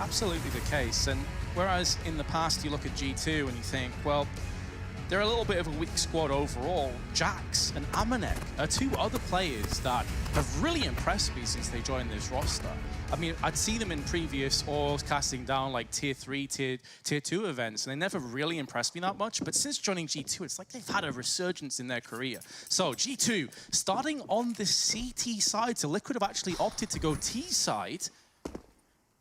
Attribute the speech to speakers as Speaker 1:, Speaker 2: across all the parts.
Speaker 1: absolutely the case. And whereas in the past you look at G2 and you think, well, they're a little bit of a weak squad overall, Jax and Amanek are two other players that have really impressed me since they joined this roster. I mean, I'd see them in previous Oils casting down like tier 3, tier 2 events, and they never really impressed me that much. But since joining G2, it's like they've had a resurgence in their career. So G2, starting on the CT side, so Liquid have actually opted to go T side.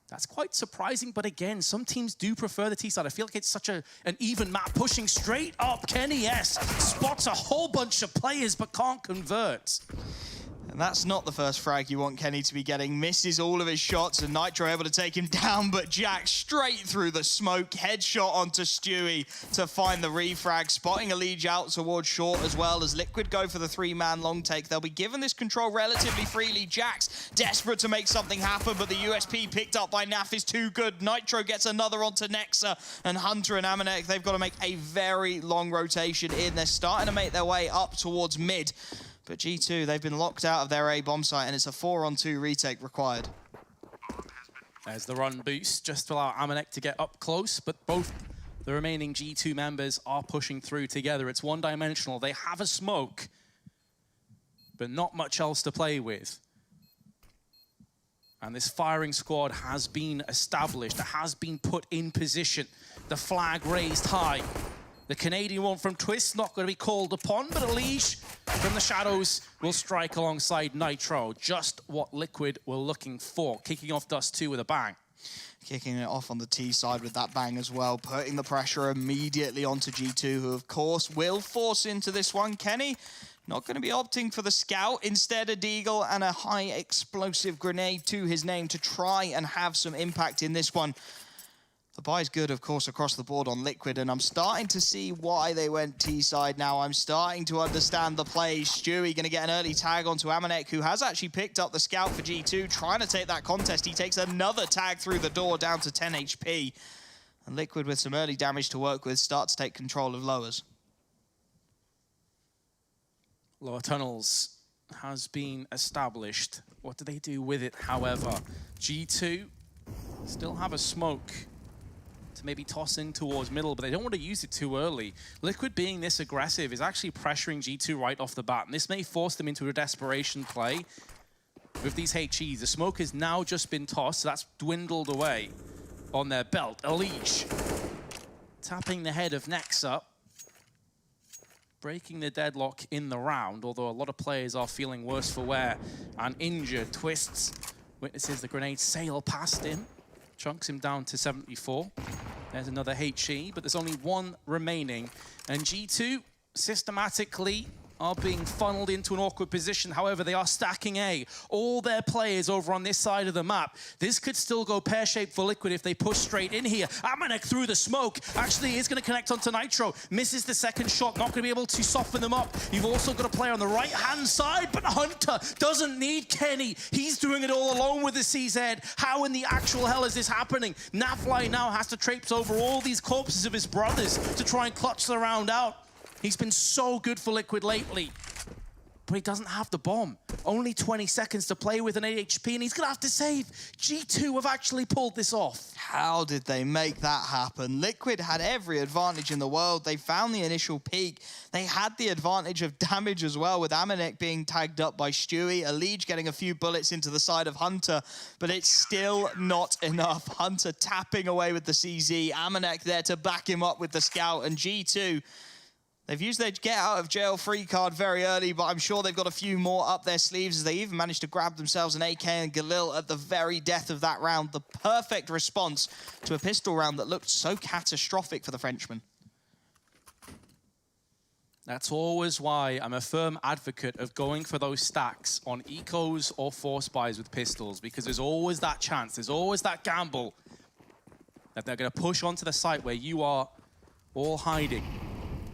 Speaker 1: That's quite surprising, but again, some teams do prefer the T side. I feel like it's such an even map. Pushing straight up, Kenny S spots a whole bunch of players, but can't convert.
Speaker 2: And that's not the first frag you want Kenny to be getting. Misses all of his shots, and Nitro able to take him down, but Jack straight through the smoke. Headshot onto Stewie to find the refrag, spotting a lead out towards short as well as Liquid go for the 3-man long take. They'll be given this control relatively freely. Jax desperate to make something happen, but the USP picked up by Naf is too good. Nitro gets another onto Nexa, and Hunter and Amanek, they've got to make a very long rotation in. They're starting to make their way up towards mid. But G2, they've been locked out of their A bomb site, and it's a 4-on-2 retake required.
Speaker 1: There's the run boost, just to allow Amanek to get up close, but both the remaining G2 members are pushing through together. It's one-dimensional. They have a smoke, but not much else to play with. And this firing squad has been established. It has been put in position. The flag raised high. The Canadian one from Twist not going to be called upon, but Elige from the shadows will strike alongside Nitro. Just what Liquid were looking for. Kicking off Dust2 with a bang.
Speaker 2: Kicking it off on the T side with that bang as well, putting the pressure immediately onto G2, who of course will force into this one. Kenny not going to be opting for the scout, instead a deagle and a high explosive grenade to his name to try and have some impact in this one. The buy's good, of course, across the board on Liquid, and I'm starting to see why they went T-side now. I'm starting to understand the plays. Stewie going to get an early tag onto Amanek, who has actually picked up the scout for G2, trying to take that contest. He takes another tag through the door, down to 10 HP. And Liquid, with some early damage to work with, start to take control of lowers.
Speaker 1: Lower tunnels has been established. What do they do with it, however? G2 still have a smoke to maybe toss in towards middle, but they don't want to use it too early. Liquid being this aggressive is actually pressuring G2 right off the bat, and this may force them into a desperation play with these HEs. The smoke has now just been tossed, so that's dwindled away on their belt. Elige tapping the head of Nexa, breaking the deadlock in the round, although a lot of players are feeling worse for wear and injured. Twists witnesses the grenade sail past him, chunks him down to 74. There's another HE, but there's only one remaining. And G2 systematically are being funneled into an awkward position. However, they are stacking A. All their players over on this side of the map. This could still go pear-shaped for Liquid if they push straight in here. Amanek through the smoke. Actually is going to connect onto Nitro. Misses the second shot. Not going to be able to soften them up. You've also got a player on the right-hand side, but Hunter doesn't need Kenny. He's doing it all alone with the CZ. How in the actual hell is this happening? Nafly now has to traipse over all these corpses of his brothers to try and clutch the round out. He's been so good for Liquid lately, but he doesn't have the bomb. Only 20 seconds to play with an 8 HP, and he's gonna have to save. G2 have actually pulled this off.
Speaker 2: How did they make that happen? Liquid had every advantage in the world. They found the initial peak. They had the advantage of damage as well, with Amanek being tagged up by Stewie, Elige getting a few bullets into the side of Hunter, but it's still not enough. Hunter tapping away with the CZ, Amanek there to back him up with the scout, and G2, they've used their get out of jail free card very early, but I'm sure they've got a few more up their sleeves as they even managed to grab themselves an AK and Galil at the very death of that round. The perfect response to a pistol round that looked so catastrophic for the Frenchman.
Speaker 1: That's always why I'm a firm advocate of going for those stacks on ecos or force buys with pistols, because there's always that chance, there's always that gamble that they're going to push onto the site where you are all hiding.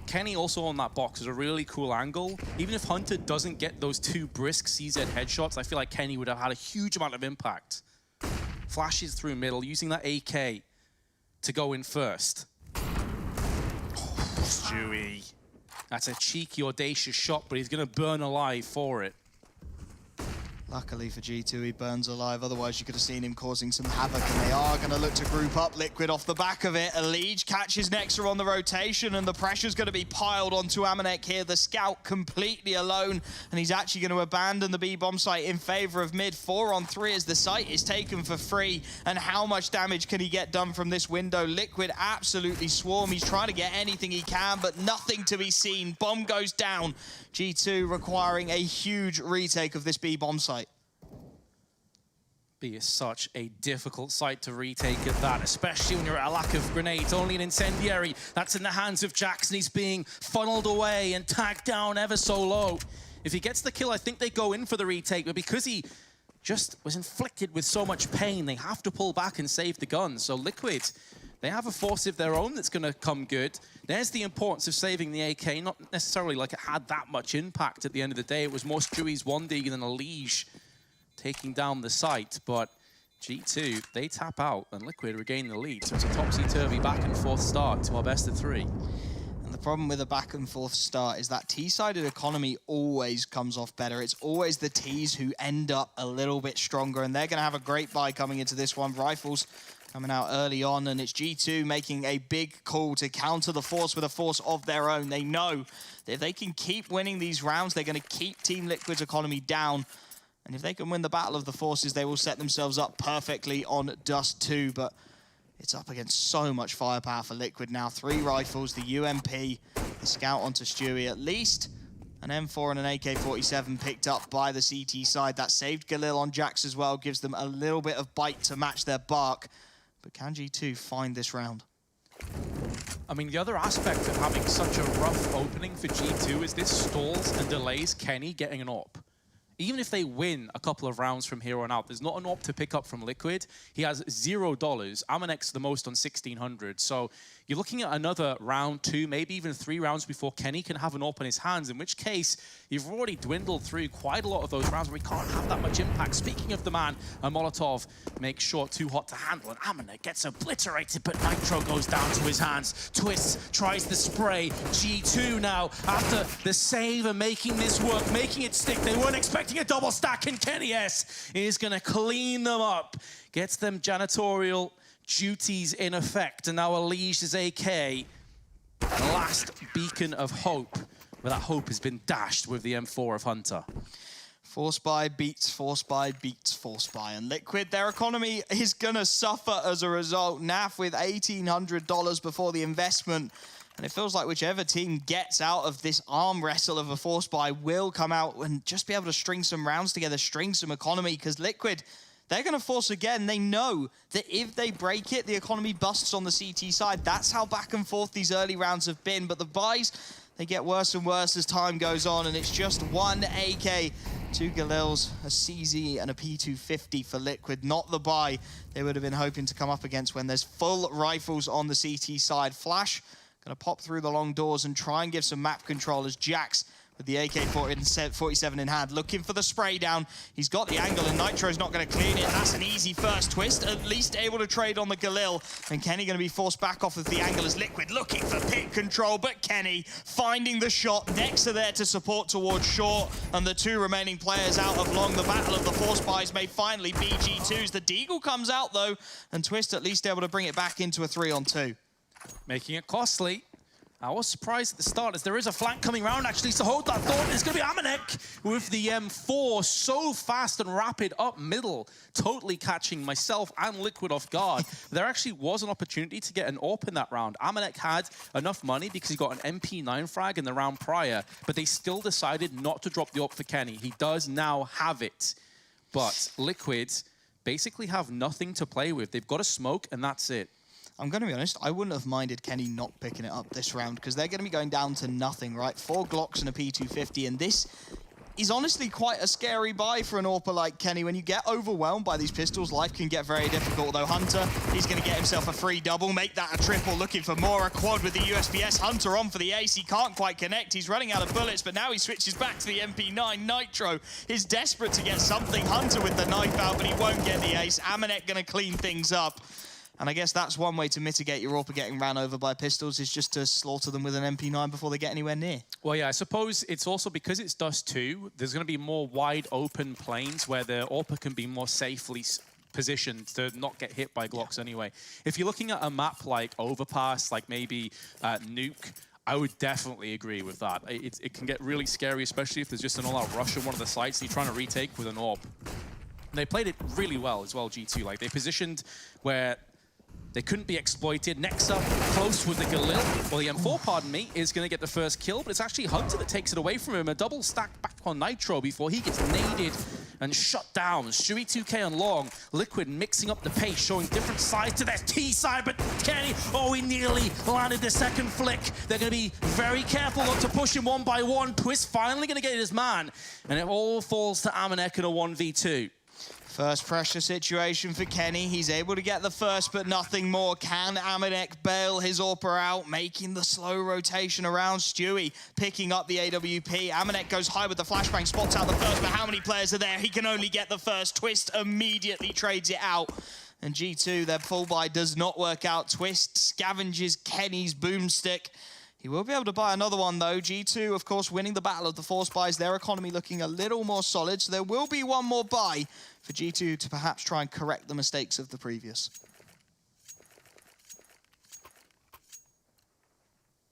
Speaker 1: Kenny also on that box is a really cool angle. Even if Hunter doesn't get those two brisk CZ headshots, I feel like Kenny would have had a huge amount of impact. Flashes through middle, using that AK to go in first. Oh, Stewie. That's a cheeky, audacious shot, but he's going to burn alive for it.
Speaker 2: Luckily for G2, he burns alive. Otherwise, you could have seen him causing some havoc, and they are going to look to group up Liquid off the back of it. Elige catches Nexa on the rotation, and the pressure's going to be piled onto Amanek here. The scout completely alone, and he's actually going to abandon the B-bomb site in favor of mid. 4-on-3 as the site is taken for free. And how much damage can he get done from this window? Liquid absolutely swarm. He's trying to get anything he can, but nothing to be seen. Bomb goes down. G2 requiring a huge retake of this B-bomb site.
Speaker 1: Be such a difficult site to retake at that, especially when you're at a lack of grenades. Only an incendiary that's in the hands of Jackson. He's being funneled away and tagged down ever so low. If he gets the kill, I think they go in for the retake, but because he just was inflicted with so much pain, they have to pull back and save the gun. So Liquid, they have a force of their own that's going to come good. There's the importance of saving the AK, not necessarily like it had that much impact at the end of the day. It was more Stewie's 1D than Elige taking down the site, but G2, they tap out and Liquid regain the lead. So it's a topsy-turvy back and forth start to our best of 3.
Speaker 2: And the problem with a back and forth start is that T-sided economy always comes off better. It's always the Ts who end up a little bit stronger, and they're going to have a great buy coming into this one. Rifles coming out early on, and it's G2 making a big call to counter the force with a force of their own. They know that if they can keep winning these rounds, they're going to keep Team Liquid's economy down. And if they can win the Battle of the Forces, they will set themselves up perfectly on Dust2. But it's up against so much firepower for Liquid now. 3 rifles, the UMP, the Scout onto Stewie, at least an M4 and an AK-47 picked up by the CT side. That saved Galil on Jax as well, gives them a little bit of bite to match their bark. But can G2 find this round?
Speaker 1: I mean, the other aspect of having such a rough opening for G2 is this stalls and delays Kenny getting an AWP. Even if they win a couple of rounds from here on out, there's not an AWP to pick up from Liquid. He has $0. Amanek's the most on 1,600. So you're looking at another round 2, maybe even 3 rounds before Kenny can have an AWP in his hands, in which case you've already dwindled through quite a lot of those rounds where he can't have that much impact. Speaking of the man, a Molotov makes short too hot to handle, and Amanek gets obliterated, but Nitro goes down to his hands. Twist tries the spray. G2 now, after the save and making this work, making it stick. They weren't expecting a double stack, and Kenny S is going to clean them up. Gets them janitorial duties in effect, and now Elige's AK, the last beacon of hope, where that hope has been dashed with the M4 of Hunter.
Speaker 2: Force buy beats force buy beats force buy, and Liquid, their economy is gonna suffer as a result. NAF with $1,800 before the investment, and it feels like whichever team gets out of this arm wrestle of a force buy will come out and just be able to string some rounds together, string some economy, because Liquid, they're going to force again. They know that if they break it, the economy busts on the CT side. That's how back and forth these early rounds have been. But the buys, they get worse and worse as time goes on. And it's just 1 AK, 2 Galils, a CZ, and a P250 for Liquid. Not the buy they would have been hoping to come up against when there's full rifles on the CT side. Flash going to pop through the long doors and try and give some map control as Jax, with the AK-47 in hand, looking for the spray down. He's got the angle, and Nitro's not going to clean it. That's an easy first twist, at least able to trade on the Galil. And Kenny going to be forced back off of the angle as Liquid looking for pit control, but Kenny finding the shot. Nexa there to support towards short, and the 2 remaining players out of long. The battle of the force buys may finally be G2's. The Deagle comes out, though, and Twist at least able to bring it back into a 3-on-2.
Speaker 1: Making it costly. I was surprised at the start, as there is a flank coming around, actually, so hold that thought. It's going to be Amanek with the M4, so fast and rapid up middle, totally catching myself and Liquid off guard. There actually was an opportunity to get an AWP in that round. Amanek had enough money because he got an MP9 frag in the round prior, but they still decided not to drop the AWP for Kenny. He does now have it, but Liquid basically have nothing to play with. They've got a smoke, and that's it.
Speaker 2: I'm going to be honest, I wouldn't have minded Kenny not picking it up this round, because they're going to be going down to nothing, right? 4 Glocks and a P250, and this is honestly quite a scary buy for an AWPer like Kenny. When you get overwhelmed by these pistols, life can get very difficult, though Hunter, he's going to get himself a free double, make that a triple, looking for more, a quad with the USPS. Hunter on for the ace, he can't quite connect, he's running out of bullets, but now he switches back to the MP9. Nitro is desperate to get something. Hunter with the knife out, but he won't get the ace. Amanek going to clean things up. And I guess that's one way to mitigate your AWP getting ran over by pistols, is just to slaughter them with an MP9 before they get anywhere near.
Speaker 1: Well, yeah, I suppose it's also because it's Dust2, there's going to be more wide open planes where the AWP can be more safely positioned to not get hit by Glocks anyway. If you're looking at a map like Overpass, like maybe Nuke, I would definitely agree with that. It can get really scary, especially if there's just an all-out rush on one of the sites and you're trying to retake with an AWP. And they played it really well as well, G2. Like, they positioned where they couldn't be exploited. Nexa, close with the Galil, or the M4, pardon me, is going to get the first kill, but it's actually Hunter that takes it away from him. A double stack back on Nitro before he gets naded and shut down. Stewie 2K on long. Liquid mixing up the pace, showing different sides to their T side, but Kenny, oh, he nearly landed the second flick. They're going to be very careful not to push him one by one. Twist finally going to get his man, and it all falls to Amanek in a 1v2.
Speaker 2: First pressure situation for Kenny. He's able to get the first, but nothing more. Can Amanek bail his AWPer out, making the slow rotation around? Stewie picking up the AWP. Amanek goes high with the flashbang, spots out the first, but how many players are there? He can only get the first. Twist immediately trades it out. And G2, their full buy does not work out. Twist scavenges Kenny's boomstick. He will be able to buy another one, though. G2, of course, winning the battle of the force buys. Their economy looking a little more solid, so there will be one more buy for G2 to perhaps try and correct the mistakes of the previous.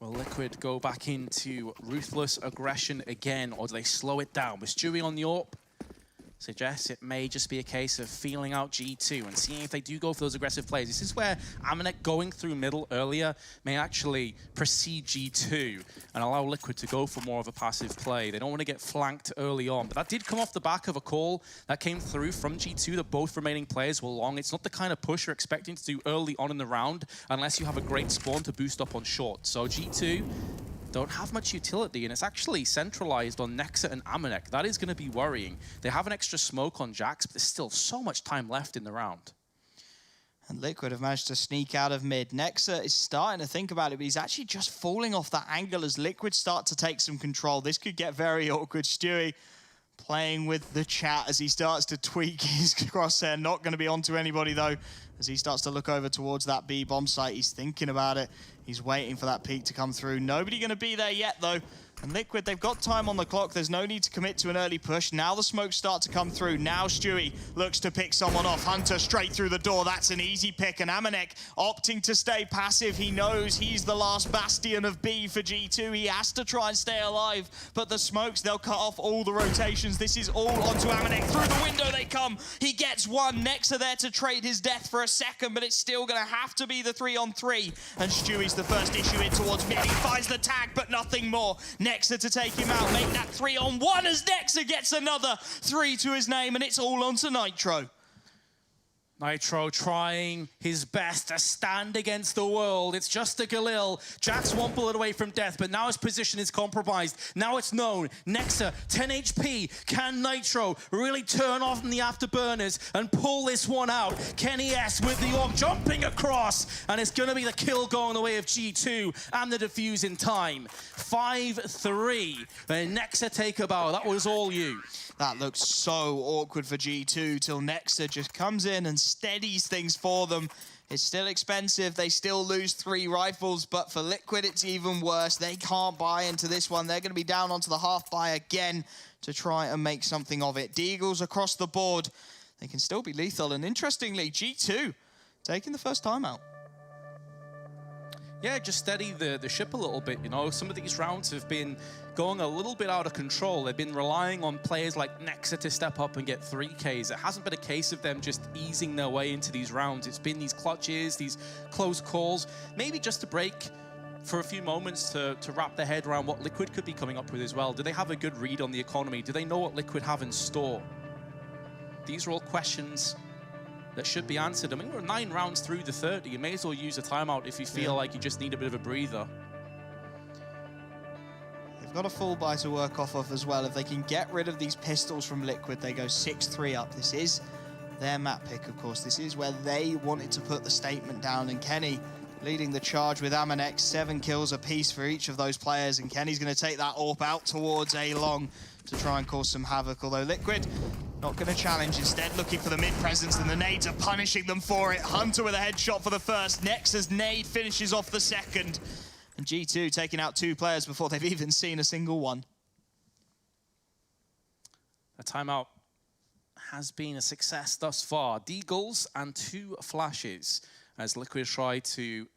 Speaker 1: Will Liquid go back into ruthless aggression again, or do they slow it down? With Stewie on the AWP, suggests it may just be a case of feeling out G2 and seeing if they do go for those aggressive plays. This is where Amanek going through middle earlier may actually precede G2 and allow Liquid to go for more of a passive play. They don't want to get flanked early on, but that did come off the back of a call that came through from G2 that both remaining players were long. It's not the kind of push you're expecting to do early on in the round unless you have a great spawn to boost up on short. So G2 don't have much utility, and it's actually centralized on Nexa and Amanek. That is going to be worrying. They have an extra smoke on Jax, but there's still so much time left in the round.
Speaker 2: And Liquid have managed to sneak out of mid. Nexa is starting to think about it, but he's actually just falling off that angle as Liquid start to take some control. This could get very awkward. Stewie playing with the chat as he starts to tweak his crosshair. Not going to be onto anybody, though, as he starts to look over towards that B bomb site. He's thinking about it. He's waiting for that peek to come through. Nobody going to be there yet, though. And Liquid, they've got time on the clock. There's no need to commit to an early push. Now the smokes start to come through. Now Stewie looks to pick someone off. Hunter straight through the door. That's an easy pick. And Amanek opting to stay passive. He knows he's the last bastion of B for G2. He has to try and stay alive. But the smokes, they'll cut off all the rotations. This is all onto Amanek. Through the window they come. He gets one. Nexa there to trade his death for a second, but it's still going to have to be the 3-on-3. And Stewie's the first issue in towards mid. He finds the tag, but nothing more. Nexa to take him out, make that 3-on-1 as Nexa gets another 3 to his name, and it's all onto Nitro.
Speaker 1: Nitro trying his best to stand against the world. It's just a Galil. Jax one bullet away from death, but now his position is compromised. Now it's known. Nexa, 10 HP. Can Nitro really turn off the afterburners and pull this one out? Kenny S with the AWP jumping across, and it's going to be the kill going the way of G2 and the defuse in time. 5-3. And Nexa take a bow. That was all you.
Speaker 2: That looks so awkward for G2 till Nexa just comes in and steadies things for them. It's still expensive. They still lose 3 rifles, but for Liquid, it's even worse. They can't buy into this one. They're going to be down onto the half buy again to try and make something of it. Deagles across the board. They can still be lethal. And interestingly, G2 taking the first timeout.
Speaker 1: Yeah, just steady the ship a little bit, you know. Some of these rounds have been going a little bit out of control. They've been relying on players like Nexa to step up and get 3Ks. It hasn't been a case of them just easing their way into these rounds. It's been these clutches, these close calls, maybe just to break for a few moments to wrap their head around what Liquid could be coming up with as well. Do they have a good read on the economy? Do they know what Liquid have in store? These are all questions that should be answered. I mean, we're 9 rounds through the 30. You may as well use a timeout if you feel like you just need a bit of a breather.
Speaker 2: They've got a full buy to work off of as well. If they can get rid of these pistols from Liquid, they go 6-3 up. This is their map pick, of course. This is where they wanted to put the statement down. And Kenny leading the charge with Amanek. 7 kills apiece for each of those players. And Kenny's going to take that AWP out towards A long to try and cause some havoc. Although Liquid Not going to challenge, instead looking for the mid-presence, and the nades are punishing them for it. Hunter with a headshot for the first. Nexa's nade finishes off the second. And G2 taking out 2 players before they've even seen a single one.
Speaker 1: A timeout has been a success thus far. Deagles and 2 flashes as Liquid try to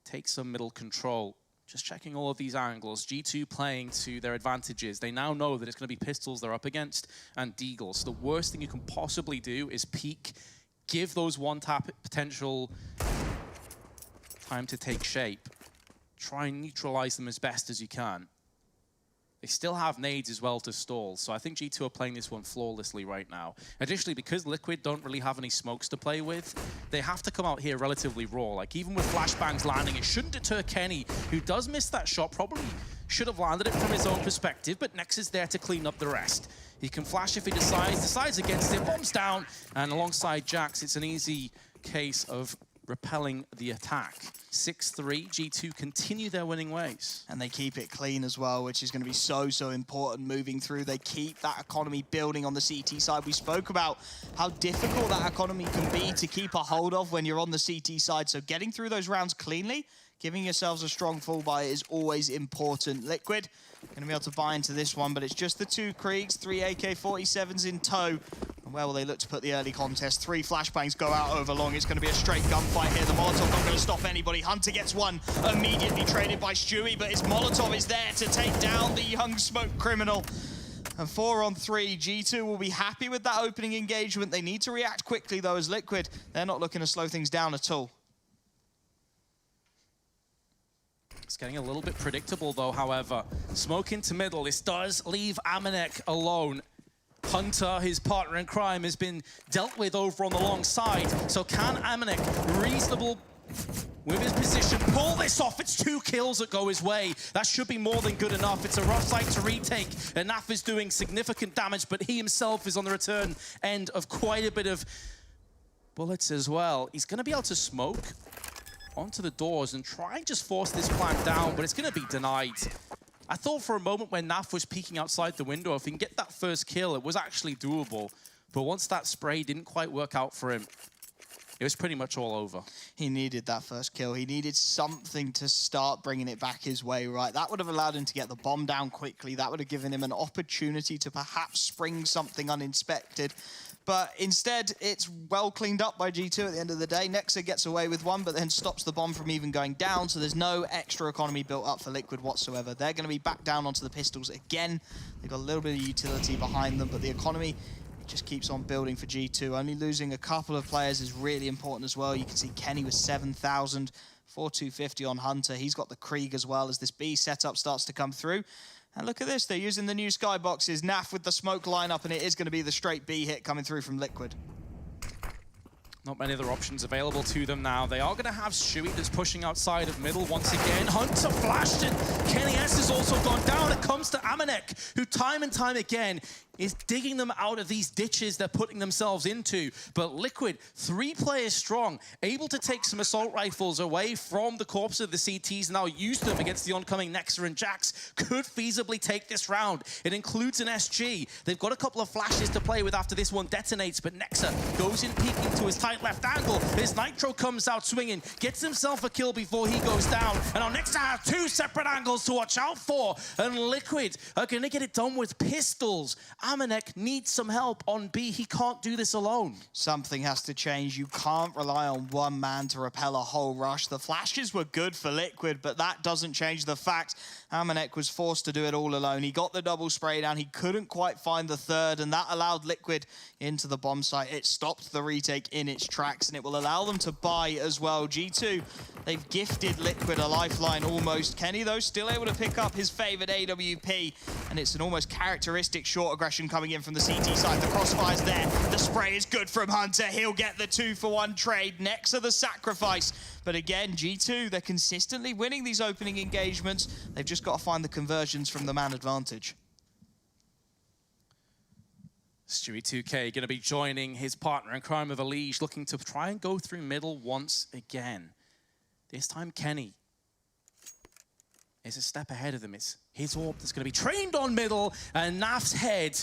Speaker 1: take some middle control. Just checking all of these angles. G2 playing to their advantages. They now know that it's going to be pistols they're up against and Deagles. So the worst thing you can possibly do is peek, give those one-tap potential time to take shape. Try and neutralize them as best as you can. They still have nades as well to stall, so I think G2 are playing this one flawlessly right now. Additionally, because Liquid don't really have any smokes to play with, they have to come out here relatively raw. Like, even with flashbangs landing, it shouldn't deter Kenny, who does miss that shot, probably should have landed it from his own perspective, but Nex is there to clean up the rest. He can flash if he decides against it, bombs down, and alongside Jax, it's an easy case of repelling the attack. 6-3, G2 continue their winning ways.
Speaker 2: And they keep it clean as well, which is going to be so important moving through. They keep that economy building on the CT side. We spoke about how difficult that economy can be to keep a hold of when you're on the CT side. So getting through those rounds cleanly, giving yourselves a strong full buy is always important. Liquid going to be able to buy into this one, but it's just the 2 Kriegs, 3 AK-47s in tow. And where will they look to put the early contest? 3 flashbangs go out over long. It's going to be a straight gunfight here. The Molotov not going to stop anybody. Hunter gets one immediately traded by Stewie, but his Molotov is there to take down the young smoke criminal. And 4 on 3, G2 will be happy with that opening engagement. They need to react quickly, though, as Liquid, they're not looking to slow things down at all.
Speaker 1: It's getting a little bit predictable, though, however. Smoke into middle. This does leave Amanek alone. Hunter, his partner in crime, has been dealt with over on the long side. So can Amanek, reasonable with his position, pull this off? It's 2 kills that go his way. That should be more than good enough. It's a rough site to retake. And Naf is doing significant damage, but he himself is on the return end of quite a bit of bullets as well. He's going to be able to smoke onto the doors and try and just force this plan down, but it's going to be denied. I thought for a moment when Naf was peeking outside the window, if he can get that first kill, it was actually doable. But once that spray didn't quite work out for him, it was pretty much all over.
Speaker 2: He needed that first kill. He needed something to start bringing it back his way, right? That would have allowed him to get the bomb down quickly. That would have given him an opportunity to perhaps spring something uninspected. But instead, it's well cleaned up by G2 at the end of the day. Nexa gets away with one, but then stops the bomb from even going down, so there's no extra economy built up for Liquid whatsoever. They're going to be back down onto the pistols again. They've got a little bit of utility behind them, but the economy just keeps on building for G2. Only losing a couple of players is really important as well. You can see Kenny with 7,000, 4,250 on Hunter. He's got the Krieg as well as this B setup starts to come through. And look at this, they're using the new skyboxes. Naf with the smoke lineup, and it is going to be the straight B hit coming through from Liquid.
Speaker 1: Not many other options available to them now. They are going to have Stewie that's pushing outside of middle once again. Hunter flashed it. Kenny S has also gone down. It comes to Amanek, who time and time again is digging them out of these ditches they're putting themselves into. But Liquid, 3 players strong, able to take some assault rifles away from the corpse of the CTs and now use them against the oncoming Nexa and Jax, could feasibly take this round. It includes an SG. They've got a couple of flashes to play with after this one detonates, but Nexa goes in peeking to his tight left angle. His Nitro comes out swinging, gets himself a kill before he goes down. And now Nexa has 2 separate angles to watch out for. And Liquid are going to get it done with pistols. Amanek needs some help on B. He can't do this alone.
Speaker 2: Something has to change. You can't rely on one man to repel a whole rush. The flashes were good for Liquid, but that doesn't change the fact Amanek was forced to do it all alone. He got the double spray down. He couldn't quite find the third, and that allowed Liquid into the bomb site. It stopped the retake in its tracks, and it will allow them to buy as well. G2, they've gifted Liquid a lifeline almost. Kenny, though, still able to pick up his favored AWP, and it's an almost characteristic short aggression coming in from the CT side. The crossfire's there. The spray is good from Hunter. He'll get the 2-for-1 trade. Nexa the sacrifice. But again, G2, they're consistently winning these opening engagements. They've just got to find the conversions from the man advantage.
Speaker 1: Stewie 2K going to be joining his partner in crime of Elige, looking to try and go through middle once again. This time, Kenny is a step ahead of them. It's his orb that's going to be trained on middle, and Naf's head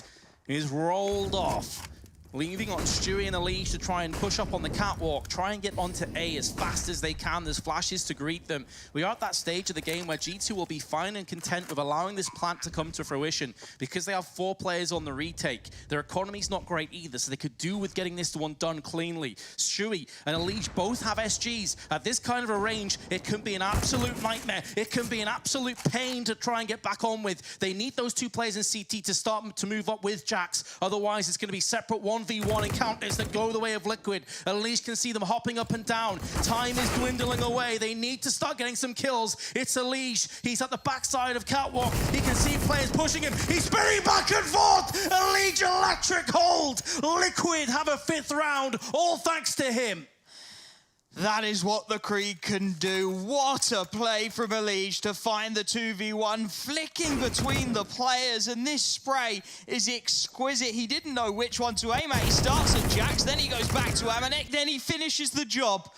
Speaker 1: is rolled off. leaving on Stewie and Elise to try and push up on the catwalk, try and get onto A as fast as they can. There's flashes to greet them. We are at that stage of the game where G2 will be fine and content with allowing this plant to come to fruition because they have 4 players on the retake. Their economy's not great either, so they could do with getting this one done cleanly. Stewie and Elise both have SGs. At this kind of a range, it can be an absolute nightmare. It can be an absolute pain to try and get back on with. They need those 2 players in CT to start to move up with Jax. Otherwise, it's going to be separate 1v1 encounters that go the way of Liquid. Elise can see them hopping up and down. Time is dwindling away. They need to start getting some kills. It's Elise. He's at the backside of catwalk. He can see players pushing him. He's spinning back and forth. Elise electric hold. Liquid have a 5th round, all thanks to him.
Speaker 2: That is what the Krieg can do. What a play from Elise to find the 2v1, flicking between the players, and this spray is exquisite. He didn't know which one to aim at. He starts at Jax, then he goes back to Amanek, then he finishes the job.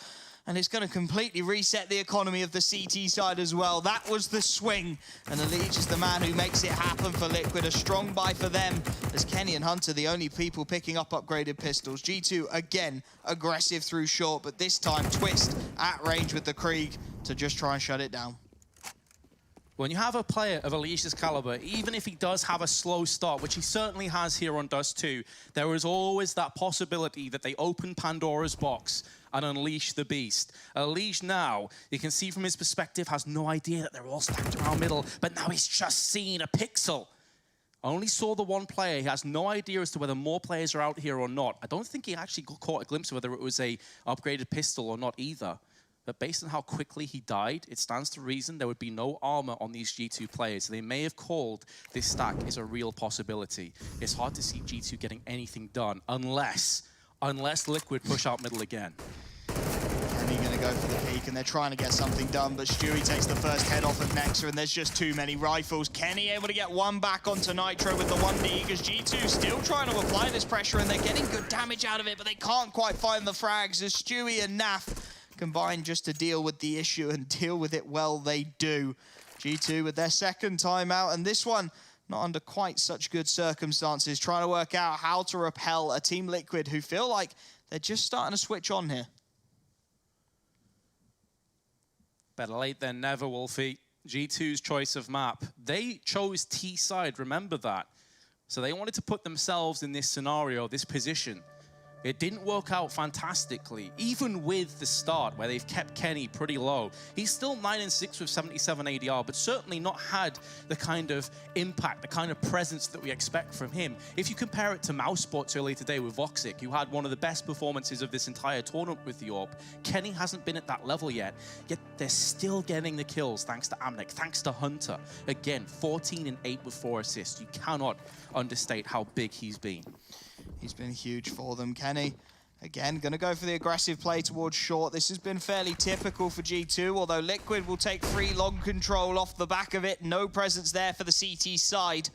Speaker 2: And it's going to completely reset the economy of the CT side as well. That was the swing. And Elise is the man who makes it happen for Liquid. A strong buy for them, as Kenny and Hunter, the only people picking up upgraded pistols. G2, again, aggressive through short, but this time Twist at range with the Krieg to just try and shut it down.
Speaker 1: When you have a player of Elise's caliber, even if he does have a slow start, which he certainly has here on Dust2, there is always that possibility that they open Pandora's box and unleash the beast. Elise now, you can see from his perspective, has no idea that they're all stacked around middle, but now he's just seen a pixel. Only saw the 1 player. He has no idea as to whether more players are out here or not. I don't think he actually caught a glimpse of whether it was a upgraded pistol or not either. But based on how quickly he died, it stands to reason there would be no armor on these G2 players. They may have called this stack is a real possibility. It's hard to see G2 getting anything done unless Liquid push out middle again.
Speaker 2: Kenny going to go for the peak, and they're trying to get something done, but Stewie takes the first head off of Nexa, and there's just too many rifles. Kenny able to get 1 back onto Nitro with the 1D, because G2 still trying to apply this pressure, and they're getting good damage out of it, but they can't quite find the frags as Stewie and Naf combine just to deal with the issue, and deal with it well they do. G2 with their 2nd timeout, and this one not under quite such good circumstances, trying to work out how to repel a Team Liquid who feel like they're just starting to switch on here.
Speaker 1: Better late than never, Wolfie. G2's choice of map. They chose T side, remember that. So they wanted to put themselves in this scenario, this position. It didn't work out fantastically, even with the start where they've kept Kenny pretty low. He's still 9-6 with 77 ADR, but certainly not had the kind of impact, the kind of presence that we expect from him. If you compare it to Mousesports earlier today with Voxic, who had one of the best performances of this entire tournament with the AWP, Kenny hasn't been at that level yet they're still getting the kills thanks to Amanek, thanks to Hunter. Again, 14 and 8 with 4 assists. You cannot understate how big he's been.
Speaker 2: He's been huge for them. Kenny, again, going to go for the aggressive play towards short. This has been fairly typical for G2, although Liquid will take free long control off the back of it. No presence there for the CT side.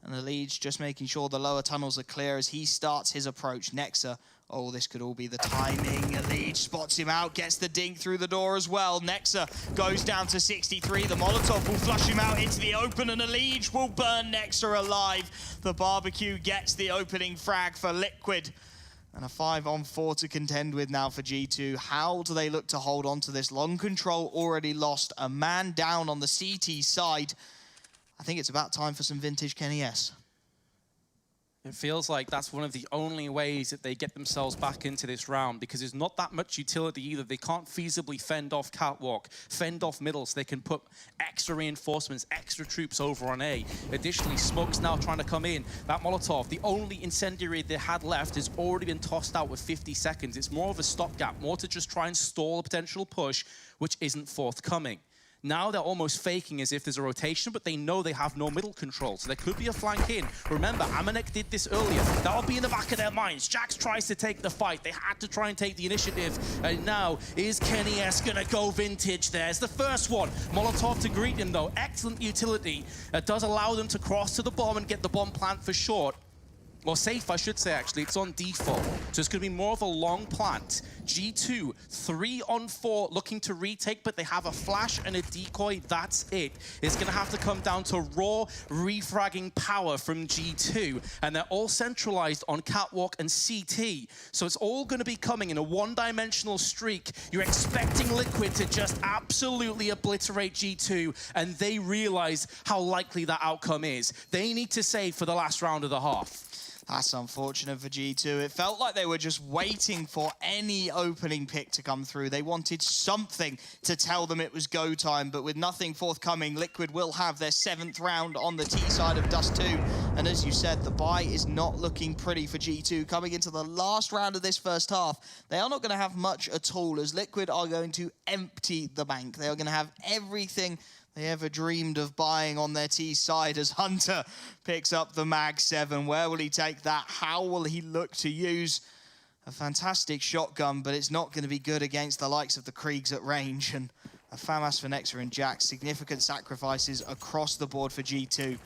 Speaker 2: And the lead's just making sure the lower tunnels are clear as he starts his approach. Nexa, oh, this could all be the timing. Elite spots him out, gets the dink through the door as well. Nexa goes down to 63. The Molotov will flush him out into the open, and Elite will burn Nexa alive. The barbecue gets the opening frag for Liquid. And a 5-on-4 to contend with now for G2. How do they look to hold on to this? Long control already lost. A man down on the CT side. I think it's about time for some vintage Kenny S.
Speaker 1: It feels like that's one of the only ways that they get themselves back into this round, because there's not that much utility either. They can't feasibly fend off catwalk, fend off middle, so they can put extra reinforcements, extra troops over on A. Additionally, Smoke's now trying to come in. That Molotov, the only incendiary they had left, has already been tossed out with 50 seconds. It's more of a stopgap, more to just try and stall a potential push, which isn't forthcoming. Now they're almost faking as if there's a rotation, but they know they have no middle control, so there could be a flank in. Remember, Amanek did this earlier. That'll be in the back of their minds. Jax tries to take the fight. They had to try and take the initiative. And now, is Kenny S gonna go vintage? There's the first one. Molotov to greet him, though. Excellent utility. That does allow them to cross to the bomb and get the bomb plant for short. Or safe, I should say, actually. It's on default. So it's going to be more of a long plant. G2, 3-on-4, looking to retake, but they have a flash and a decoy. That's it. It's going to have to come down to raw refragging power from G2, and they're all centralized on Catwalk and CT. So it's all going to be coming in a one-dimensional streak. You're expecting Liquid to just absolutely obliterate G2, and they realize how likely that outcome is. They need to save for the last round of the half.
Speaker 2: That's unfortunate for G2. It felt like they were just waiting for any opening pick to come through. They wanted something to tell them it was go time, but with nothing forthcoming, Liquid will have their 7th round on the T side of Dust2. And as you said, the buy is not looking pretty for G2. Coming into the last round of this first half, they are not going to have much at all, as Liquid are going to empty the bank. They are going to have everything they ever dreamed of buying on their T side, as Hunter picks up the Mag 7. Where will he take that? How will he look to use a fantastic shotgun? But it's not going to be good against the likes of the Kriegs at range. And a FAMAS for Nexa and Jax. Significant sacrifices across the board for G2.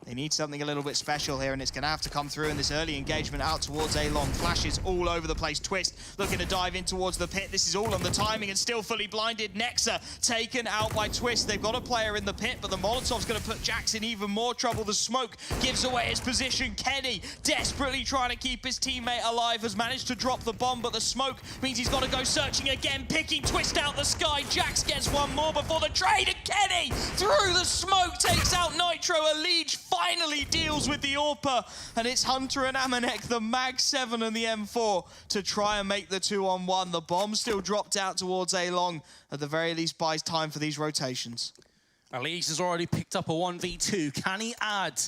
Speaker 2: They need something a little bit special here, and it's going to have to come through in this early engagement out towards A-Long. Flashes all over the place. Twist looking to dive in towards the pit. This is all on the timing and still fully blinded. Nexa taken out by Twist. They've got a player in the pit, but the Molotov's going to put Jax in even more trouble. The smoke gives away his position. Kenny, desperately trying to keep his teammate alive, has managed to drop the bomb, but the smoke means he's got to go searching again, picking Twist out the sky. Jax gets one more before the trade, and Kenny, through the smoke, takes out Nitro. A Liege finally deals with the AWPer, and it's Hunter and Amanek, the Mag 7 and the M4, to try and make the 2-on-1. The bomb still dropped out towards A-Long. At the very least, buys time for these rotations.
Speaker 1: Elise has already picked up a 1v2. Can he add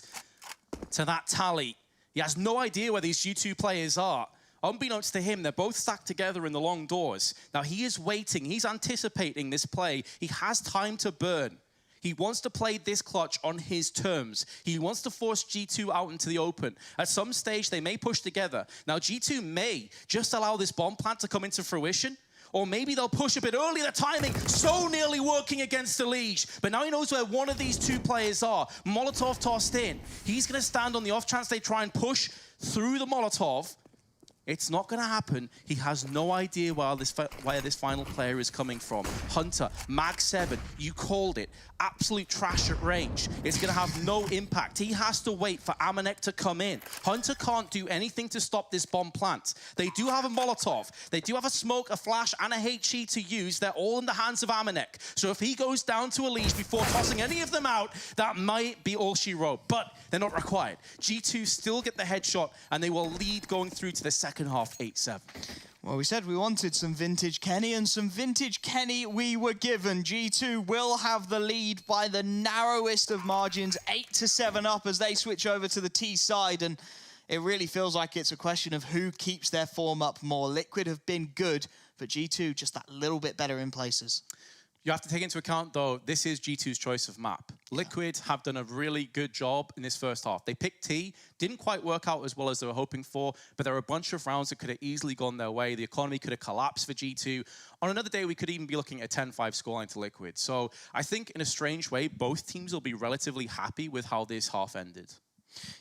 Speaker 1: to that tally? He has no idea where these G2 players are. Unbeknownst to him, they're both stacked together in the long doors. Now, he is waiting. He's anticipating this play. He has time to burn. He wants to play this clutch on his terms. He wants to force G2 out into the open. At some stage, they may push together. Now, G2 may just allow this bomb plant to come into fruition, or maybe they'll push a bit early. The timing so nearly working against the Liege. But now he knows where one of these two players are. Molotov tossed in. He's going to stand on the off chance they try and push through the Molotov. It's not going to happen. He has no idea where this final player is coming from. Hunter, Mag 7, you called it. Absolute trash at range. It's going to have no impact. He has to wait for Amanek to come in. Hunter can't do anything to stop this bomb plant. They do have a Molotov. They do have a smoke, a flash, and a HE to use. They're all in the hands of Amanek. So if he goes down to a Liege before tossing any of them out, that might be all she wrote. But they're not required. G2 still get the headshot, and they will lead going through to the second half 8-7.
Speaker 2: Well, we said we wanted some vintage Kenny, and some vintage Kenny we were given. G2 will have the lead by the narrowest of margins, 8-7 up as they switch over to the T side, and it really feels like it's a question of who keeps their form up more. Liquid have been good, but G2 just that little bit better in places.
Speaker 1: You have to take into account, though, this is G2's choice of map. Liquid have done a really good job in this first half. They picked T, didn't quite work out as well as they were hoping for, but there were a bunch of rounds that could have easily gone their way. The economy could have collapsed for G2. On another day, we could even be looking at a 10-5 scoreline to Liquid. So I think, in a strange way, both teams will be relatively happy with how this half ended.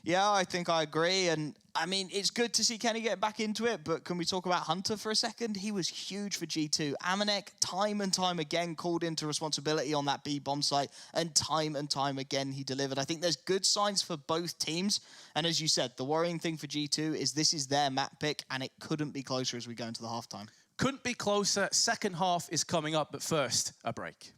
Speaker 2: Yeah, I think I agree. And I mean, it's good to see Kenny get back into it, but can we talk about Hunter for a second? He was huge for G2. Amanek, time and time again, called into responsibility on that B bomb site, and time again, he delivered. I think there's good signs for both teams. And as you said, the worrying thing for G2 is this is their map pick, and it couldn't be closer as we go into the halftime.
Speaker 1: Couldn't be closer. Second half is coming up, but first, a break.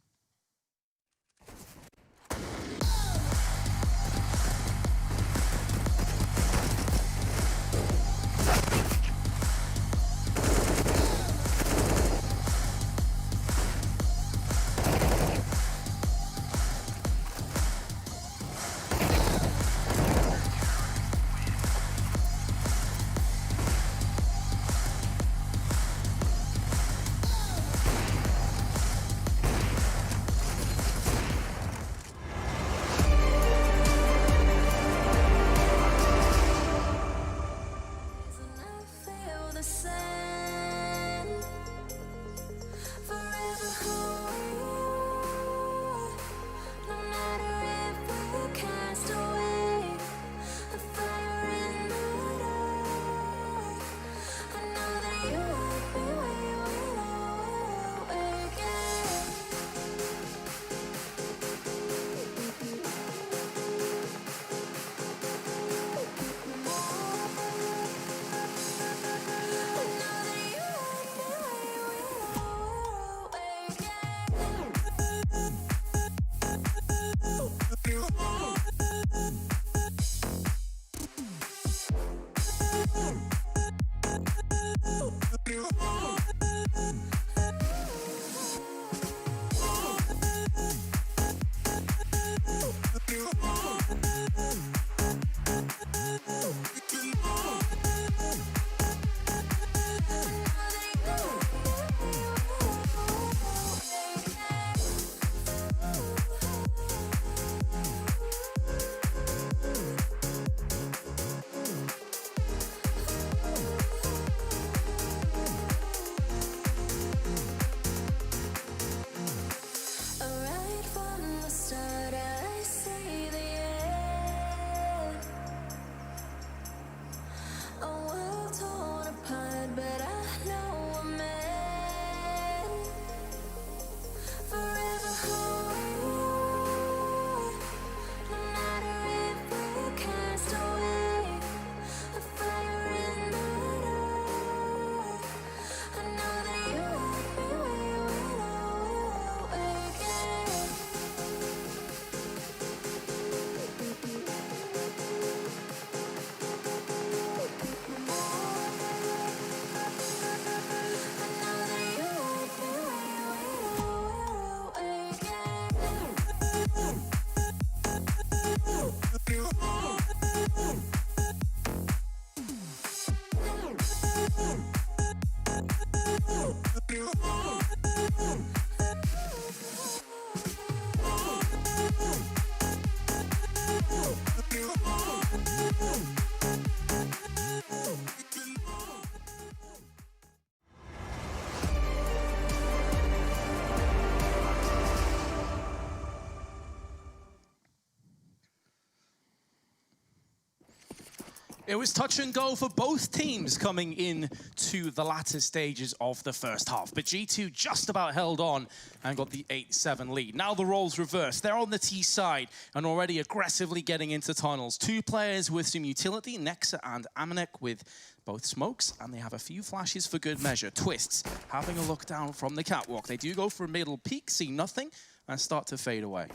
Speaker 1: It was touch and go for both teams coming in to the latter stages of the first half. But G2 just about held on and got the 8-7 lead. Now the roles reversed. They're on the T side and already aggressively getting into tunnels. Two players with some utility, Nexa and Amanek with both smokes, and they have a few flashes for good measure. Twists having a look down from the catwalk. They do go for a middle peek, see nothing, and start to fade away.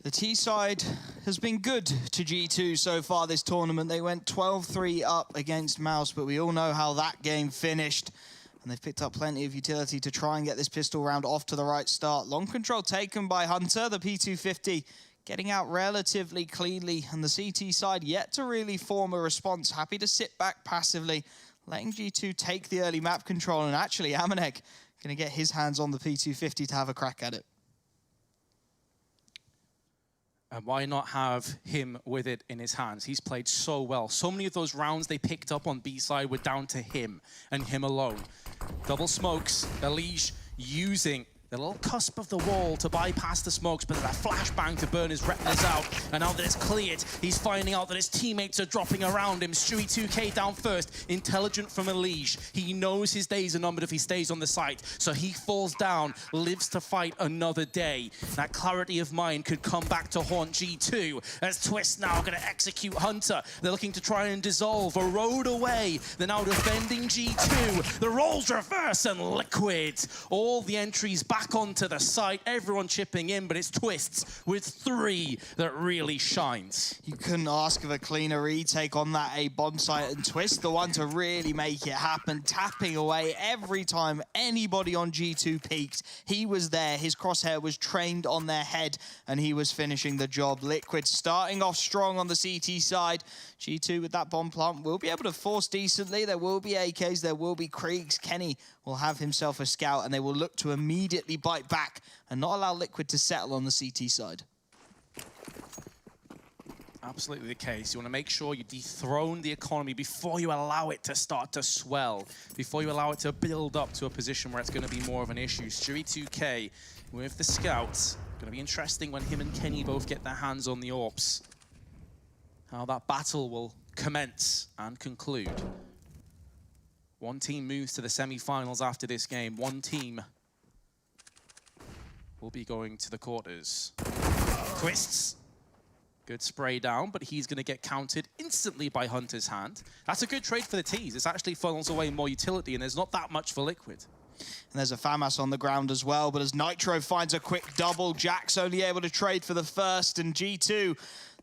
Speaker 2: The T side has been good to G2 so far this tournament. They went 12-3 up against Mouse, but we all know how that game finished. And they've picked up plenty of utility to try and get this pistol round off to the right start. Long control taken by Hunter, the P250 getting out relatively cleanly. And the CT side yet to really form a response. Happy to sit back passively, letting G2 take the early map control. And actually, Amanek going to get his hands on the P250 to have a crack at it.
Speaker 1: And why not have him with it in his hands? He's played so well. So many of those rounds they picked up on B side were down to him and him alone. Double smokes, Elige using the little cusp of the wall to bypass the smokes, but there's a flashbang to burn his retinas out. And now that it's cleared, he's finding out that his teammates are dropping around him. Stewie 2K down first, intelligent from Elige. He knows his days are numbered if he stays on the site, so he falls down, lives to fight another day. That clarity of mind could come back to haunt G2, as Twist now going to execute Hunter. They're looking to try and dissolve a road away. They're now defending G2. The roles reverse and Liquid. All the entries back onto the site, everyone chipping in, but it's Twists with 3 that really shines.
Speaker 2: You couldn't ask of a cleaner retake on that A bomb site, and Twist the one to really make it happen, tapping away every time anybody on G2 peaked. He was there, his crosshair was trained on their head, and he was finishing the job. Liquid starting off strong on the CT side. G2 with that bomb plant will be able to force decently. There will be AKs, there will be Kriegs. Kenny will have himself a scout, and they will look to immediately bite back and not allow Liquid to settle on the CT side.
Speaker 1: Absolutely the case. You want to make sure you dethrone the economy before you allow it to start to swell, before you allow it to build up to a position where it's going to be more of an issue. Stewie 2K with the scouts. Going to be interesting when him and Kenny both get their hands on the AWPs. How that battle will commence and conclude. One team moves to the semi-finals after this game. One team will be going to the quarters. Twists. Good spray down, but he's going to get counted instantly by Hunter's hand. That's a good trade for the T's. This actually funnels away more utility, and there's not that much for Liquid.
Speaker 2: And there's a FAMAS on the ground as well, but as Nitro finds a quick double, Jack's only able to trade for the first, and G2,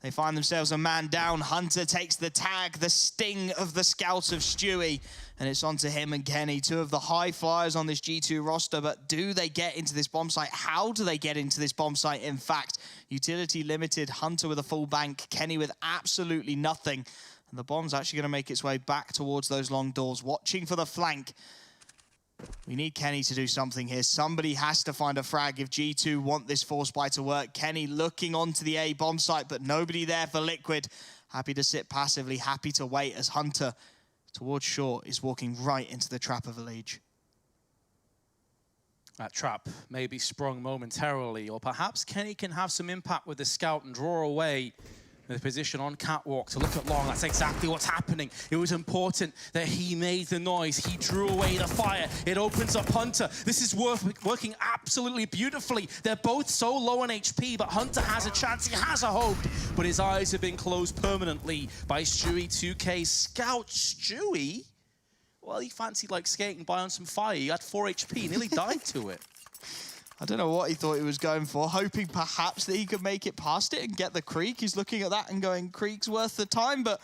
Speaker 2: they find themselves a man down. Hunter takes the tag, the sting of the scouts of Stewie, and it's onto him and Kenny, two of the high flyers on this G2 roster. But do they get into this bomb site? How do they get into this bomb site? In fact, utility limited, Hunter with a full bank, Kenny with absolutely nothing. And the bomb's actually going to make its way back towards those long doors, watching for the flank. We need Kenny to do something here. Somebody has to find a frag if G2 want this force buy to work. Kenny looking onto the A bomb site, but nobody there for Liquid. Happy to sit passively, happy to wait as Hunter towards short is walking right into the trap of Elige.
Speaker 1: That trap may be sprung momentarily, or perhaps Kenny can have some impact with the scout and draw away the position on catwalk to look at long. That's exactly what's happening. It was important that he made the noise. He drew away the fire. It opens up Hunter. This is working absolutely beautifully. They're both so low on HP, but Hunter has a chance. He has a hope, but his eyes have been closed permanently by Stewie 2K. Scout Stewie? Well, he fancied like skating by on some fire. He had 4 HP, nearly died to it.
Speaker 2: I don't know what he thought he was going for, hoping perhaps that he could make it past it and get the Creek. He's looking at that and going, Creek's worth the time, but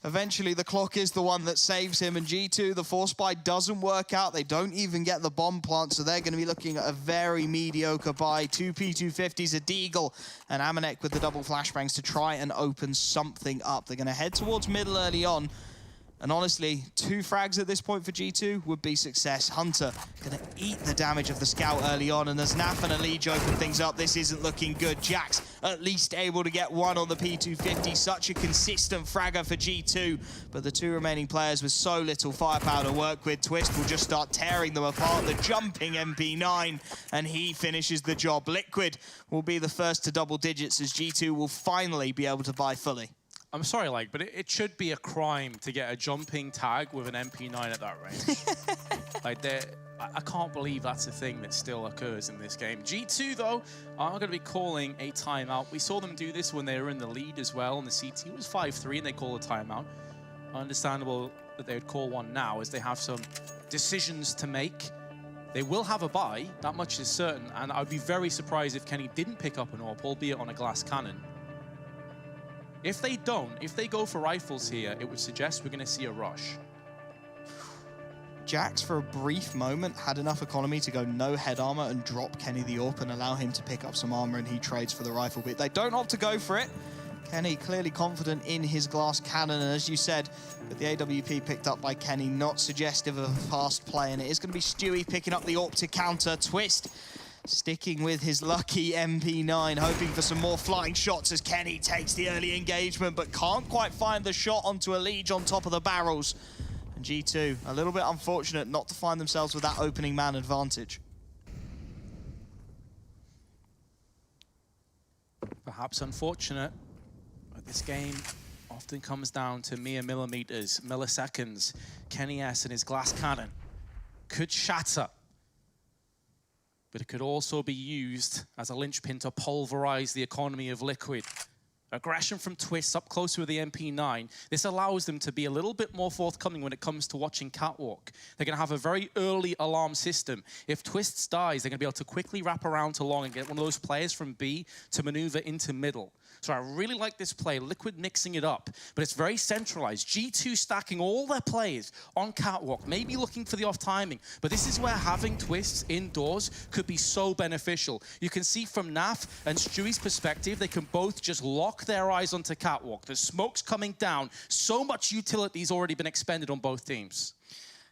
Speaker 2: eventually the clock is the one that saves him, and G2, the force buy doesn't work out. They don't even get the bomb plant, so they're going to be looking at a very mediocre buy. 2 P250s, a Deagle, and Amanek with the double flashbangs to try and open something up. They're going to head towards middle early on, And honestly, 2 frags at this point for G2 would be success. Hunter gonna eat the damage of the scout early on, and as Naf and Alij open things up, this isn't looking good. Jax at least able to get 1 on the P250. Such a consistent fragger for G2, but the 2 remaining players with so little firepower to work with. Twist will just start tearing them apart. The jumping MP9, and he finishes the job. Liquid will be the first to double digits as G2 will finally be able to buy fully.
Speaker 1: I'm sorry, like, but it should be a crime to get a jumping tag with an MP9 at that range. Like, I can't believe that's a thing that still occurs in this game. G2, though, are going to be calling a timeout. We saw them do this when they were in the lead as well, and the CT was 5-3, and they call a timeout. Understandable that they would call one now, as they have some decisions to make. They will have a buy, that much is certain, and I'd be very surprised if Kenny didn't pick up an AWP, albeit on a glass cannon. If they don't, if they go for rifles here, it would suggest we're going to see a rush.
Speaker 2: Jax, for a brief moment, had enough economy to go no head armor and drop Kenny the AWP and allow him to pick up some armor, and he trades for the rifle. But they don't opt to go for it. Kenny clearly confident in his glass cannon, and as you said, with the AWP picked up by Kenny, not suggestive of a fast play, and it is going to be Stewie picking up the AWP to counter. Twist sticking with his lucky MP9, hoping for some more flying shots as Kenny takes the early engagement, but can't quite find the shot onto Alij on top of the barrels. And G2, a little bit unfortunate not to find themselves with that opening man advantage.
Speaker 1: Perhaps unfortunate, but this game often comes down to mere millimeters, milliseconds. Kenny S and his glass cannon could shatter, but it could also be used as a linchpin to pulverize the economy of Liquid. Aggression from Twist up closer with the MP9. This allows them to be a little bit more forthcoming when it comes to watching Catwalk. They're going to have a very early alarm system. If Twist dies, they're going to be able to quickly wrap around to long and get one of those players from B to maneuver into middle. So I really like this play. Liquid mixing it up, but it's very centralized. G2 stacking all their players on Catwalk, maybe looking for the off timing, but this is where having Twists indoors could be so beneficial. You can see from Naf and Stewie's perspective, they can both just lock their eyes onto Catwalk. The smoke's coming down. So much utility's already been expended on both teams.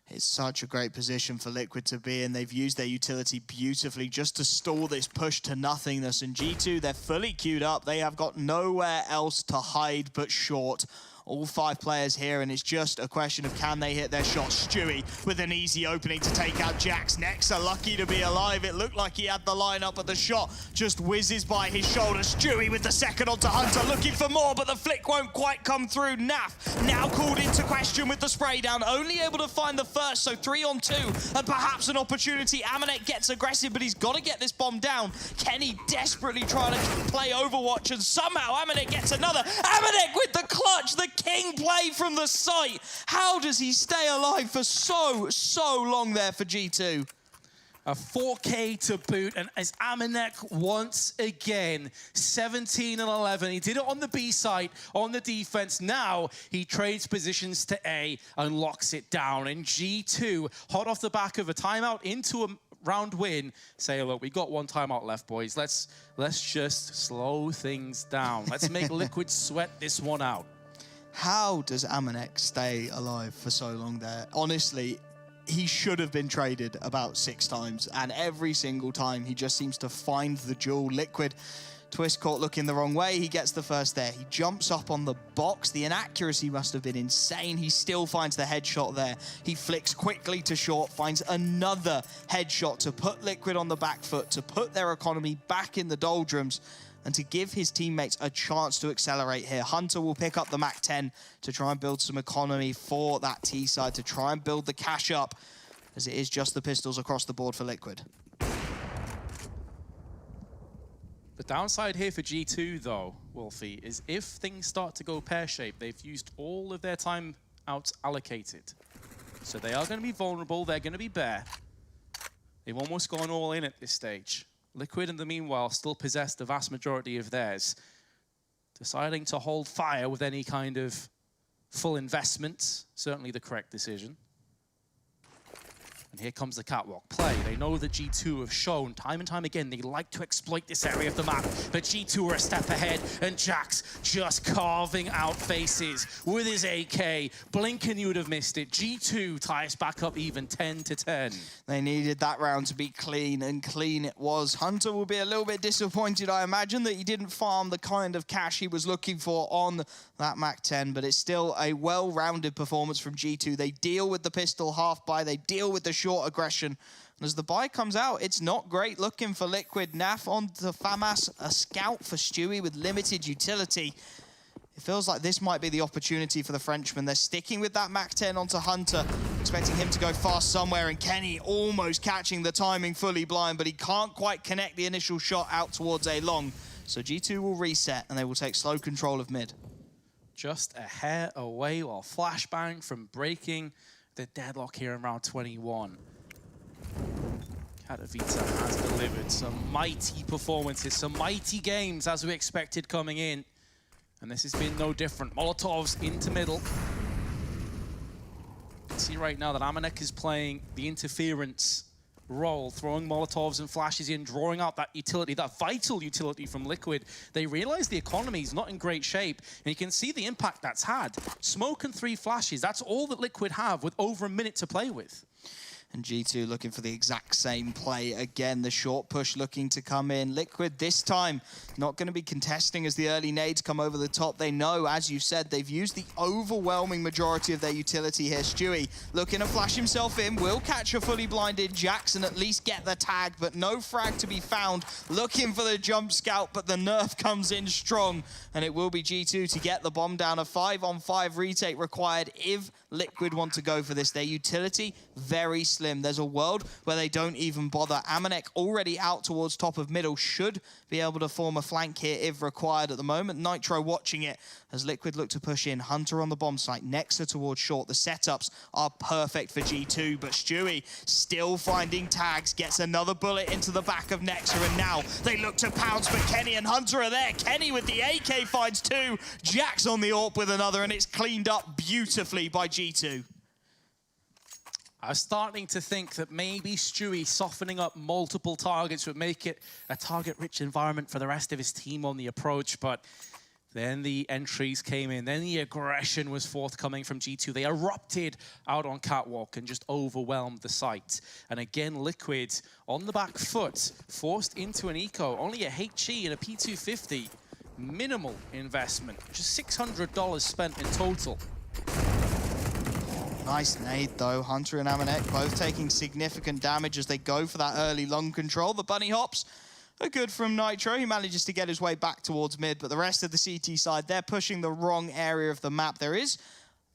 Speaker 2: It's such a great position for Liquid to be in. They've used their utility beautifully just to stall this push to nothingness. And G2, they're fully queued up. They have got nowhere else to hide but short. All 5 players here, and it's just a question of can they hit their shot. Stewie with an easy opening to take out Jax. Nexa lucky to be alive. It looked like he had the lineup, but the shot just whizzes by his shoulder. Stewie with the second onto Hunter, looking for more, but the flick won't quite come through. Naf now called into question with the spray down, only able to find the first, so 3 on 2, and perhaps an opportunity. Amanek gets aggressive, but he's got to get this bomb down. Kenny desperately trying to play Overwatch, and somehow Amanek gets another. Amanek with the clutch, the king play from the site. How does he stay alive for so long there for G2?
Speaker 1: A 4K to boot, and as Amanek once again, 17 and 11. He did it on the B side, on the defense. Now he trades positions to A and locks it down. And G2, hot off the back of a timeout into a round win, say, look, we've got 1 timeout left, boys. Let's just slow things down. Let's make Liquid sweat this one out.
Speaker 2: How does Amanek stay alive for so long there? Honestly, he should have been traded about 6 times, and every single time he just seems to find the jewel. Liquid, Twist caught looking the wrong way. He gets the first there. He jumps up on the box. The inaccuracy must have been insane. He still finds the headshot there. He flicks quickly to short, finds another headshot to put Liquid on the back foot, to put their economy back in the doldrums, and to give his teammates a chance to accelerate here. Hunter will pick up the MAC-10 to try and build some economy for that T side, to try and build the cash up, as it is just the pistols across the board for Liquid.
Speaker 1: The downside here for G2, though, Wolfie, is if things start to go pear-shaped, they've used all of their time out allocated. So they are going to be vulnerable, they're going to be bare. They've almost gone all in at this stage. Liquid, in the meanwhile, still possess the vast majority of theirs. Deciding to hold fire with any kind of full investment, certainly the correct decision. And here comes the catwalk play. They know that G2 have shown time and time again they like to exploit this area of the map. But G2 are a step ahead, and Jax just carving out faces with his AK. Blink and you would have missed it. G2 ties back up even 10-10.
Speaker 2: They needed that round to be clean, and clean it was. Hunter will be a little bit disappointed, I imagine, that he didn't farm the kind of cash he was looking for on that MAC-10, but it's still a well-rounded performance from G2. They deal with the pistol half-buy, they deal with the short aggression. And as the buy comes out, it's not great looking for Liquid. Naf onto FAMAS, a scout for Stewie with limited utility. It feels like this might be the opportunity for the Frenchman. They're sticking with that MAC-10 onto Hunter, expecting him to go fast somewhere, and Kenny almost catching the timing fully blind, but he can't quite connect the initial shot out towards A long. So G2 will reset, and they will take slow control of mid.
Speaker 1: Just a hair away, while Flashbang from breaking the deadlock here in round 21. Katowice has delivered some mighty performances, some mighty games as we expected coming in. And this has been no different. Molotovs into middle. You can see right now that Amanek is playing the interference role, throwing Molotovs and flashes in, drawing out that utility, that vital utility from Liquid. They realize the economy is not in great shape, and you can see the impact that's had. Smoke and 3 flashes, that's all that Liquid have with over a minute to play with.
Speaker 2: And G2 looking for the exact same play again. The short push looking to come in. Liquid this time not going to be contesting as the early nades come over the top. They know, as you said, they've used the overwhelming majority of their utility here. Stewie looking to flash himself in. Will catch a fully blinded Jax and at least get the tag, but no frag to be found. Looking for the jump scout, but the nerf comes in strong. And it will be G2 to get the bomb down. A 5-on-5 retake required if Liquid want to go for this. Their utility, very slim. There's a world where they don't even bother. Amanek already out towards top of middle, should be able to form a flank here if required at the moment. Nitro watching it as Liquid look to push in. Hunter on the bomb site, Nexa towards short. The setups are perfect for G2, but Stewie still finding tags, gets another bullet into the back of Nexa, and now they look to pounce, but Kenny and Hunter are there. Kenny with the AK finds 2, Jax on the AWP with another, and it's cleaned up beautifully by G2.
Speaker 1: I was starting to think that maybe Stewie softening up multiple targets would make it a target-rich environment for the rest of his team on the approach, but then the entries came in, then the aggression was forthcoming from G2. They erupted out on Catwalk and just overwhelmed the site. And again, Liquid on the back foot, forced into an eco, only a HE and a P250. Minimal investment, just $600 spent in total.
Speaker 2: Nice nade though. Hunter and Amanek both taking significant damage as they go for that early long control. The bunny hops are good from Nitro. He manages to get his way back towards mid, but the rest of the CT side, they're pushing the wrong area of the map. There is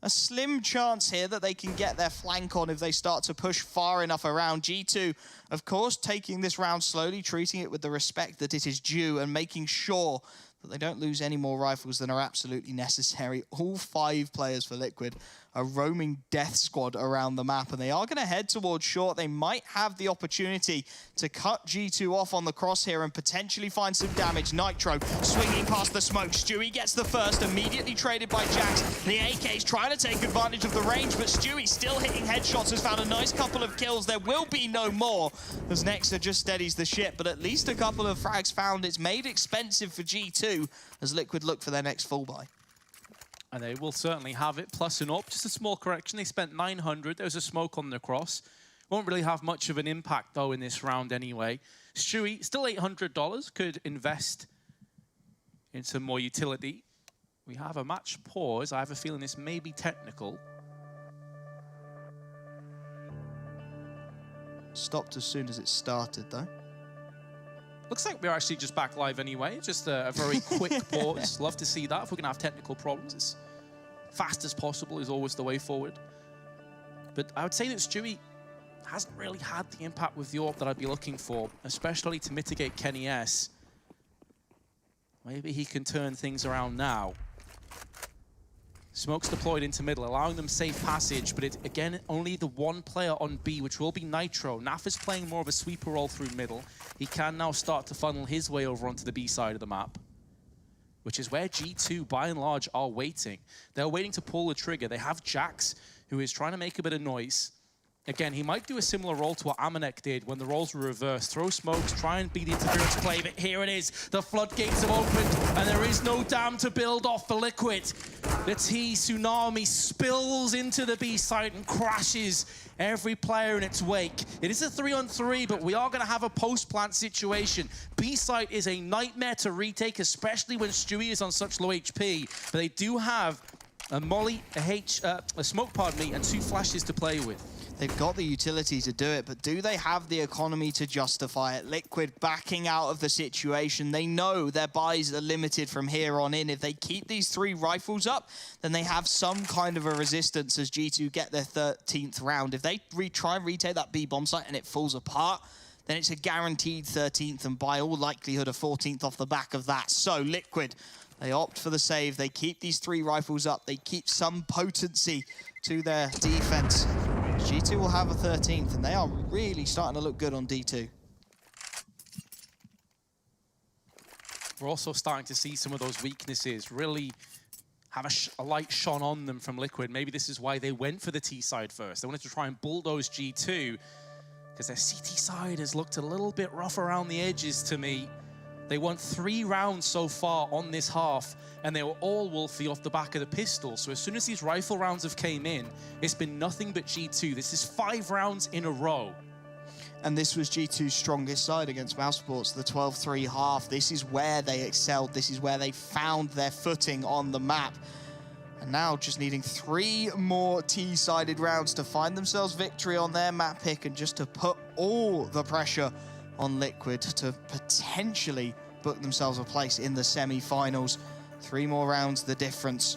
Speaker 2: a slim chance here that they can get their flank on if they start to push far enough around. G2, of course, taking this round slowly, treating it with the respect that it is due, and making sure that they don't lose any more rifles than are absolutely necessary. All 5 players for Liquid a roaming death squad around the map, and they are going to head towards short. They might have the opportunity to cut G2 off on the crosshair and potentially find some damage. Nitro swinging past the smoke. Stewie gets the first, immediately traded by Jax. The AK's trying to take advantage of the range, but Stewie still hitting headshots, has found a nice couple of kills. There will be no more as Nexa just steadies the ship, but at least a couple of frags found. It's made expensive for G2 as Liquid look for their next full buy.
Speaker 1: And they will certainly have it, plus an up. Just a small correction, they spent 900. There was a smoke on the cross. Won't really have much of an impact, though, in this round anyway. Stewie, still $800, could invest in some more utility. We have a match pause. I have a feeling this may be technical.
Speaker 2: Stopped as soon as it started, though.
Speaker 1: Looks like we're actually just back live anyway. Just a very quick pause. Love to see that. If we're going to have technical problems, as fast as possible is always the way forward. But I would say that Stewie hasn't really had the impact with the AWP that I'd be looking for, especially to mitigate Kenny S. Maybe he can turn things around now. Smoke's deployed into middle, allowing them safe passage, but it's, again, only the one player on B, which will be Nitro. Naf is playing more of a sweeper role through middle. He can now start to funnel his way over onto the B side of the map, which is where G2, by and large, are waiting. They're waiting to pull the trigger. They have Jax, who is trying to make a bit of noise. Again, he might do a similar role to what Amanek did when the roles were reversed. Throw smokes, try and beat the interference play, but here it is. The floodgates have opened, and there is no dam to build off for Liquid. The T tsunami spills into the B site and crashes every player in its wake. It is a 3-on-3, but we are going to have a post-plant situation. B site is a nightmare to retake, especially when Stewie is on such low HP, but they do have a molly, a smoke, pardon me, and 2 flashes to play with.
Speaker 2: They've got the utility to do it, but do they have the economy to justify it? Liquid backing out of the situation. They know their buys are limited from here on in. If they keep these 3 rifles up, then they have some kind of a resistance as G2 get their 13th round. If they try and retake that B bomb site and it falls apart, then it's a guaranteed 13th and by all likelihood a 14th off the back of that. So Liquid, they opt for the save. They keep these 3 rifles up. They keep some potency to their defense. G2 will have a 13th, and they are really starting to look good on D2.
Speaker 1: We're also starting to see some of those weaknesses really have a light shone on them from Liquid. Maybe this is why they went for the T side first. They wanted to try and bulldoze G2, because their CT side has looked a little bit rough around the edges to me. They won 3 rounds so far on this half, and they were all Wolfie off the back of the pistol. So as soon as these rifle rounds have came in, it's been nothing but G2. This is 5 rounds in a row.
Speaker 2: And this was G2's strongest side against Mousesports, the 12-3 half. This is where they excelled. This is where they found their footing on the map. And now just needing 3 more T-sided rounds to find themselves victory on their map pick and just to put all the pressure on Liquid to potentially book themselves a place in the semi-finals. 3 more rounds, the difference.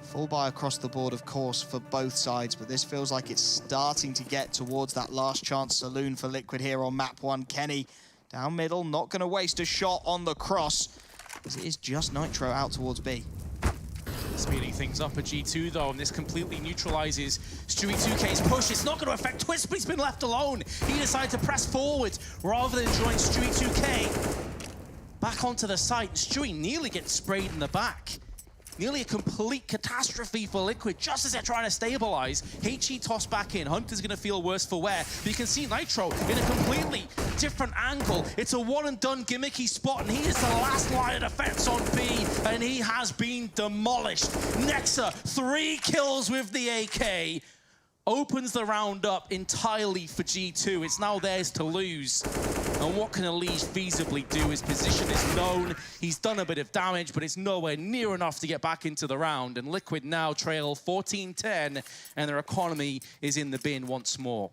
Speaker 2: Full buy across the board, of course, for both sides, but this feels like it's starting to get towards that last chance saloon for Liquid here on map 1. Kenny down middle, not going to waste a shot on the cross, as it is just Nitro out towards B.
Speaker 1: Speeding things up at G2 though, and this completely neutralizes Stewie 2K's push. It's not going to affect Twist, but he's been left alone. He decided to press forward rather than join Stewie 2K. Back onto the site, Stewie nearly gets sprayed in the back. Nearly a complete catastrophe for Liquid, just as they're trying to stabilize. HE tossed back in. Hunter's going to feel worse for wear. But you can see Nitro in a completely different angle. It's a one-and-done gimmicky spot, and he is the last line of defense on B, and he has been demolished. Nexa, 3 kills with the AK. Opens the round up entirely for G2. It's now theirs to lose. And what can Elige feasibly do? His position is known. He's done a bit of damage, but it's nowhere near enough to get back into the round. And Liquid now trail 14-10, and their economy is in the bin once more.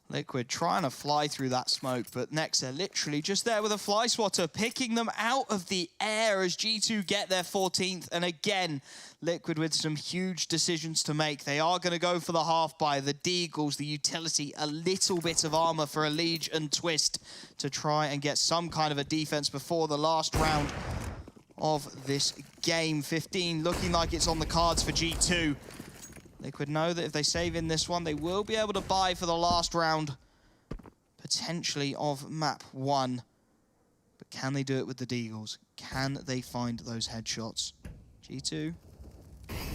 Speaker 2: Liquid trying to fly through that smoke, but Nexa literally just there with a fly swatter, picking them out of the air as G2 get their 14th. And again, Liquid with some huge decisions to make. They are going to go for the half buy, the Deagles, the utility, a little bit of armor for Elige and Twist to try and get some kind of a defense before the last round of this game. 15 looking like it's on the cards for G2. Liquid know that if they save in this one, they will be able to buy for the last round, potentially, of map 1. But can they do it with the Deagles? Can they find those headshots? G2,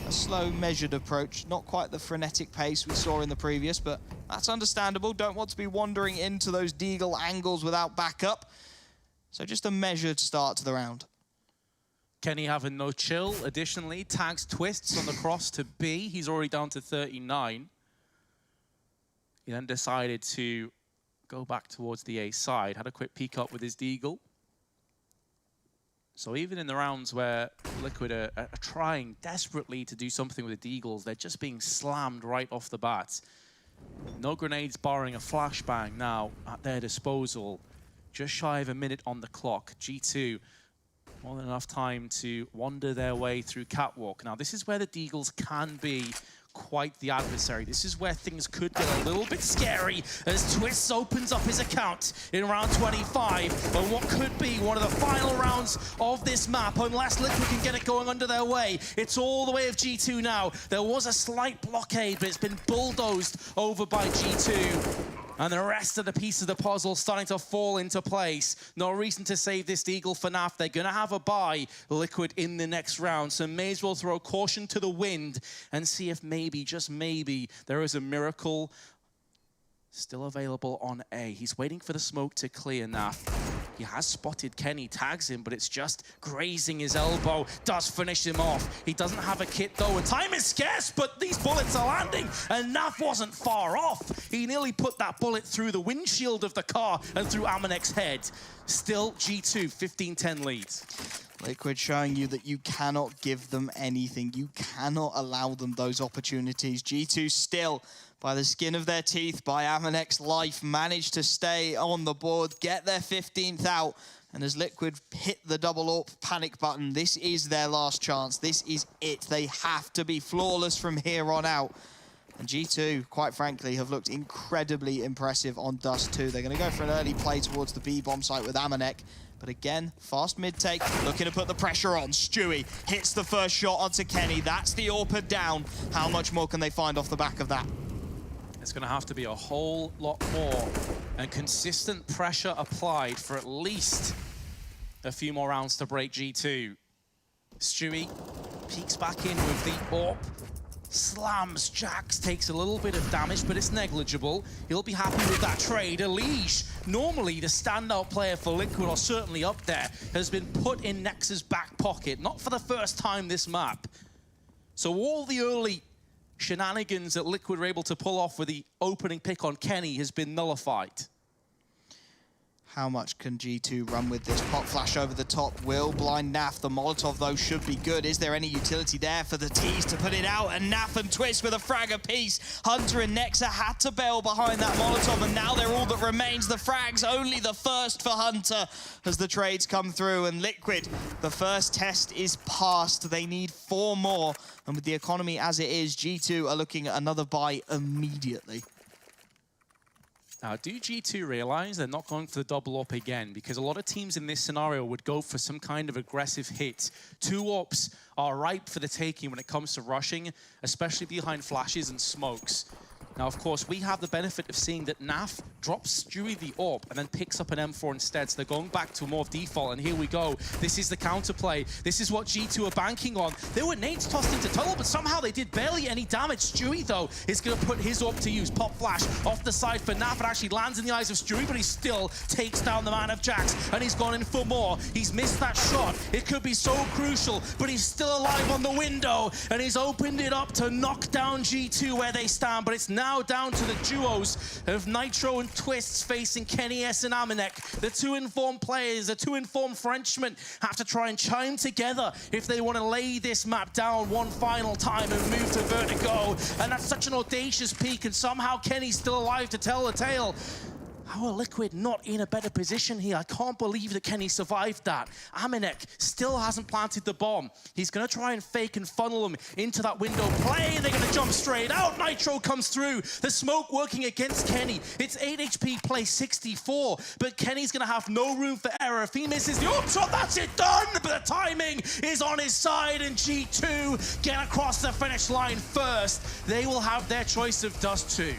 Speaker 2: a slow, measured approach. Not quite the frenetic pace we saw in the previous, but that's understandable. Don't want to be wandering into those Deagle angles without backup. So just a measured start to the round.
Speaker 1: Kenny having no chill. Additionally, tags Twists on the cross to B. He's already down to 39. He then decided to go back towards the A side. Had a quick peek up with his Deagle. So even in the rounds where Liquid are trying desperately to do something with the Deagles, they're just being slammed right off the bat. No grenades barring a flashbang now at their disposal. Just shy of a minute on the clock. G2 more than enough time to wander their way through Catwalk. Now, this is where the Deagles can be quite the adversary. This is where things could get a little bit scary as Twists opens up his account in round 25. But what could be one of the final rounds of this map, unless Liquid can get it going under their way. It's all the way of G2 now. There was a slight blockade, but it's been bulldozed over by G2. And the rest of the pieces of the puzzle starting to fall into place. No reason to save this Deagle for NAF. They're going to have a buy, Liquid, in the next round. So may as well throw caution to the wind and see if maybe, just maybe, there is a miracle Still available on A. He's waiting for the smoke to clear now. He has spotted Kenny, tags him, but it's just grazing his elbow. Does finish him off. He doesn't have a kit though, and time is scarce, but these bullets are landing, and Naf wasn't far off. He nearly put that bullet through the windshield of the car and through Amanek's head. Still G2, 15-10 leads.
Speaker 2: Liquid showing you that you cannot give them anything. You cannot allow them those opportunities. G2 still, by the skin of their teeth, by Amanek's life, managed to stay on the board, get their 15th out. And as Liquid hit the double AWP panic button, this is their last chance. This is it. They have to be flawless from here on out. And G2, quite frankly, have looked incredibly impressive on Dust2. They're going to go for an early play towards the B-bomb site with Amanek. But again, fast mid-take, looking to put the pressure on. Stewie hits the first shot onto Kenny. That's the AWP down. How much more can they find off the back of that?
Speaker 1: It's going to have to be a whole lot more. And consistent pressure applied for at least a few more rounds to break G2. Stewie peeks back in with the AWP. Slams Jax, takes a little bit of damage, but it's negligible. He'll be happy with that trade. Elish, normally the standout player for Liquid, or certainly up there, has been put in Nex's back pocket, not for the first time this map. So all the early shenanigans that Liquid were able to pull off with the opening pick on Kenny has been nullified.
Speaker 2: How much can G2 run with this? Pop flash over the top will blind Naf. The Molotov, though, should be good. Is there any utility there for the T's to put it out? And Naf and Twist with a frag apiece. Hunter and Nexa had to bail behind that Molotov, and now they're all that remains. The frags, only the first for Hunter as the trades come through. And Liquid, the first test is passed. They need 4 more. And with the economy as it is, G2 are looking at another buy immediately.
Speaker 1: Now, do G2 realize they're not going for the double AWP again? Because a lot of teams in this scenario would go for some kind of aggressive hit. 2 AWPs are ripe for the taking when it comes to rushing, especially behind flashes and smokes. Now, of course, we have the benefit of seeing that Naf drops Stewie the AWP and then picks up an M4 instead. So they're going back to more default, and here we go. This is the counterplay. This is what G2 are banking on. There were nades tossed into tunnel, but somehow they did barely any damage. Stewie, though, is going to put his AWP to use. Pop flash off the side for Naf. It actually lands in the eyes of Stewie, but he still takes down the man of Jax, and he's gone in for more. He's missed that shot. It could be so crucial, but he's still alive on the window, and he's opened it up to knock down G2 where they stand, but it's now down to the duos of Nitro and Twists facing Kenny S and Amanek. The 2 informed players, the 2 informed Frenchmen have to try and chime together if they want to lay this map down one final time and move to Vertigo. And that's such an audacious peak, and somehow Kenny's still alive to tell the tale. How are Liquid not in a better position here? I can't believe that Kenny survived that. Amanek still hasn't planted the bomb. He's going to try and fake and funnel him into that window play. They're going to jump straight out. Nitro comes through. The smoke working against Kenny. It's 8 HP play 64, but Kenny's going to have no room for error. If he misses the AWP shot, that's it done. But the timing is on his side, and G2 get across the finish line first. They will have their choice of Dust2.